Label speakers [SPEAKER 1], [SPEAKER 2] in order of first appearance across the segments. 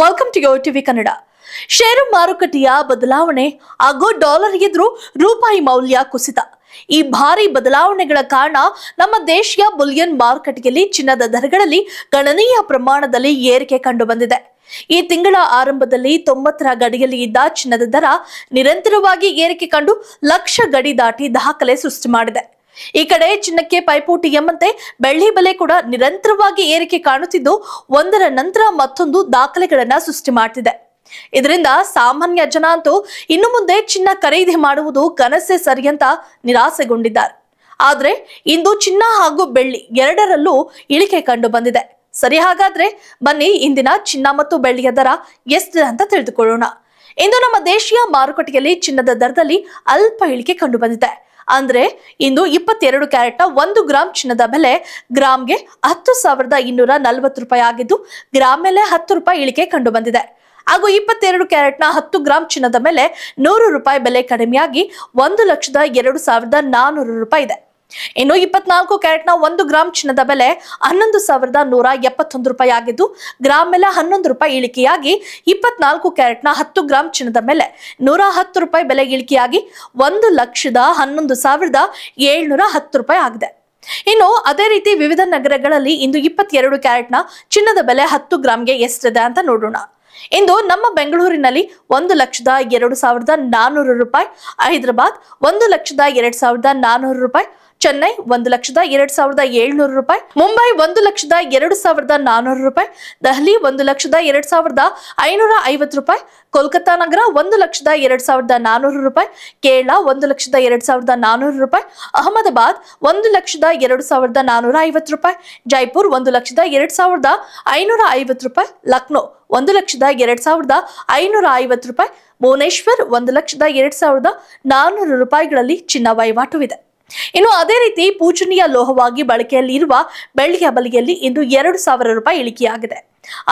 [SPEAKER 1] Welcome to your TV Kannada. Share ಮಾರುಕಟ್ಟೆಯ ಬದಲಾವಣೆ ಹಾಗೂ ಡಾಲರ್ ಎದುರು ರೂಪಾಯಿ ಮೌಲ್ಯ ಕುಸಿತ. ಈ ಭಾರಿ ಬದಲಾವಣೆಗಳ ಕಾರಣ ನಮ್ಮ ದೇಶೀಯ ಬುಲಿಯನ್ ಮಾರುಕಟ್ಟೆಯಲ್ಲಿ ಚಿನ್ನದ ದರಗಳಲ್ಲಿ ಗಣನೀಯ ಪ್ರಮಾಣದಲ್ಲಿ ಏರಿಕೆ ಕಂಡು ಬಂದಿದೆ. ಈ ತಿಂಗಳ ಆರಂಭದಲ್ಲಿ 90ರ ಗಡಿಯಲ್ಲಿ ಇದ್ದ ಚಿನ್ನದ ದರ ನಿರಂತರವಾಗಿ ಏರಿಕೆ ಕಂಡು ಲಕ್ಷ ಗಡಿ ದಾಟಿ ದಾಖಲೆ ಸೃಷ್ಟಿ ಮಾಡಿದೆ. ಈ ಕಡೆ ಚಿನ್ನಕ್ಕೆ ಪೈಪೋಟಿ ಎಂಬಂತೆ ಬೆಳ್ಳಿ ಬೆಲೆ ಕೂಡ ನಿರಂತರವಾಗಿ ಏರಿಕೆ ಕಾಣುತ್ತಿದ್ದು ಒಂದರ ನಂತರ ಮತ್ತೊಂದು ದಾಖಲೆಗಳನ್ನ ಸೃಷ್ಟಿ ಮಾಡ್ತಿದೆ. ಇದರಿಂದ ಸಾಮಾನ್ಯ ಜನ ಅಂತೂ ಇನ್ನು ಮುಂದೆ ಚಿನ್ನ ಖರೀದಿ ಮಾಡುವುದು ಕನಸೇ ಸರಿ ಅಂತ ನಿರಾಸೆಗೊಂಡಿದ್ದಾರೆ. ಆದ್ರೆ ಇಂದು ಚಿನ್ನ ಹಾಗೂ ಬೆಳ್ಳಿ ಎರಡರಲ್ಲೂ ಇಳಿಕೆ ಕಂಡು ಬಂದಿದೆ. ಸರಿ, ಹಾಗಾದ್ರೆ ಬನ್ನಿ ಇಂದಿನ ಚಿನ್ನ ಮತ್ತು ಬೆಳ್ಳಿಯ ದರ ಎಷ್ಟಿದೆ ಅಂತ ತಿಳಿದುಕೊಳ್ಳೋಣ. ಇಂದು ನಮ್ಮ ದೇಶೀಯ ಮಾರುಕಟ್ಟೆಯಲ್ಲಿ ಚಿನ್ನದ ದರದಲ್ಲಿ ಅಲ್ಪ ಇಳಿಕೆ ಕಂಡು ಬಂದಿದೆ. ಅಂದ್ರೆ ಇಂದು 22 ಕ್ಯಾರೆಟ್ನ 1 ಗ್ರಾಂ ಚಿನ್ನದ ಬೆಲೆ ಗ್ರಾಮ್ಗೆ 10,240 ರೂಪಾಯಿ ಆಗಿದ್ದು, ಗ್ರಾಮ್ ಮೇಲೆ 10 ರೂಪಾಯಿ ಇಳಿಕೆ ಕಂಡು ಬಂದಿದೆ. ಹಾಗೂ 22 ಕ್ಯಾರೆಟ್ನ 10 ಗ್ರಾಂ ಚಿನ್ನದ ಮೇಲೆ 100 ರೂಪಾಯಿ ಬೆಲೆ ಕಡಿಮೆಯಾಗಿ 1,02,400 ರೂಪಾಯಿ ಇದೆ. ಇನ್ನು 24 ಕ್ಯಾರೆಟ್ನ 1 ಗ್ರಾಂ ಚಿನ್ನದ ಬೆಲೆ 11,171 ರೂಪಾಯಿ ಆಗಿದ್ದು, ಗ್ರಾಮ್ ಮೇಲೆ 11 ರೂಪಾಯಿ ಇಳಿಕೆಯಾಗಿ 24 ಕ್ಯಾರೆಟ್ನ 10 ಗ್ರಾಂ ಚಿನ್ನದ ಮೇಲೆ 110 ರೂಪಾಯಿ ಬೆಲೆ ಇಳಿಕೆಯಾಗಿ 1,11,710 ರೂಪಾಯಿ ಆಗಿದೆ. ಇನ್ನು ಅದೇ ರೀತಿ ವಿವಿಧ ನಗರಗಳಲ್ಲಿ ಇಂದು 22 ಕ್ಯಾರೆಟ್ನ ಚಿನ್ನದ ಬೆಲೆ 10 ಗ್ರಾಮ್ಗೆ ಎಷ್ಟಿದೆ ಅಂತ ನೋಡೋಣ. ಇಂದು ನಮ್ಮ ಬೆಂಗಳೂರಿನಲ್ಲಿ 1,02,400 ರೂಪಾಯಿ, ಹೈದರಾಬಾದ್ 1,02,400 ರೂಪಾಯಿ, ಚೆನ್ನೈ 1,02,700 ರೂಪಾಯಿ, ಮುಂಬೈ 1,02,400 ರೂಪಾಯಿ, ದೆಹಲಿ 1,02,550 ರೂಪಾಯಿ, ಕೋಲ್ಕತ್ತಾ ನಗರ 1,02,400 ರೂಪಾಯಿ, ಕೇರಳ 1,02,400 ರೂಪಾಯಿ, ಅಹಮದಾಬಾದ್ 1,02,450 ರೂಪಾಯಿ, ಜೈಪುರ್ 1,02,550 ರೂಪಾಯಿ, ಲಕ್ನೋ 1,02,550 ರೂಪಾಯಿ, ಭುವನೇಶ್ವರ್ 1,02,400 ರೂಪಾಯಿಗಳಲ್ಲಿ ಚಿನ್ನ ವಹಿವಾಟುವಿದೆ. ಇನ್ನು ಅದೇ ರೀತಿ ಪೂಜನೀಯ ಲೋಹವಾಗಿ ಬಳಕೆಯಲ್ಲಿ ಇರುವ ಬೆಳ್ಳಿಯ ಬೆಲೆಯಲ್ಲಿ ಇಂದು 2,000 ರೂಪಾಯಿ ಇಳಿಕೆಯಾಗಿದೆ.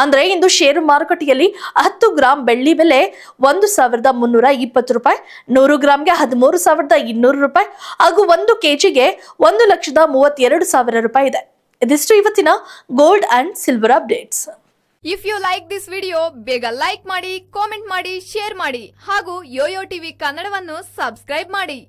[SPEAKER 1] ಅಂದ್ರೆ ಇಂದು ಷೇರು ಮಾರುಕಟ್ಟೆಯಲ್ಲಿ 10 ಗ್ರಾಂ ಬೆಳ್ಳಿ ಬೆಲೆ 1,320 ರೂಪಾಯಿ, 100 ಗ್ರಾಂಗೆ 13,200 ರೂಪಾಯಿ ಹಾಗೂ 1 ಕೆಜಿಗೆ 1,32,000 ರೂಪಾಯಿ ಇದೆ. ಇದಿಷ್ಟು ಇವತ್ತಿನ gold and silver updates.
[SPEAKER 2] If you like this video ಬೇಗ ಲೈಕ್ ಮಾಡಿ, ಕಾಮೆಂಟ್ ಮಾಡಿ, ಶೇರ್ ಮಾಡಿ ಹಾಗೂ ಯೋಯೋ ಟಿವಿ ಕನ್ನಡವನ್ನು ಸಬ್ಸ್ಕ್ರೈಬ್ ಮಾಡಿ.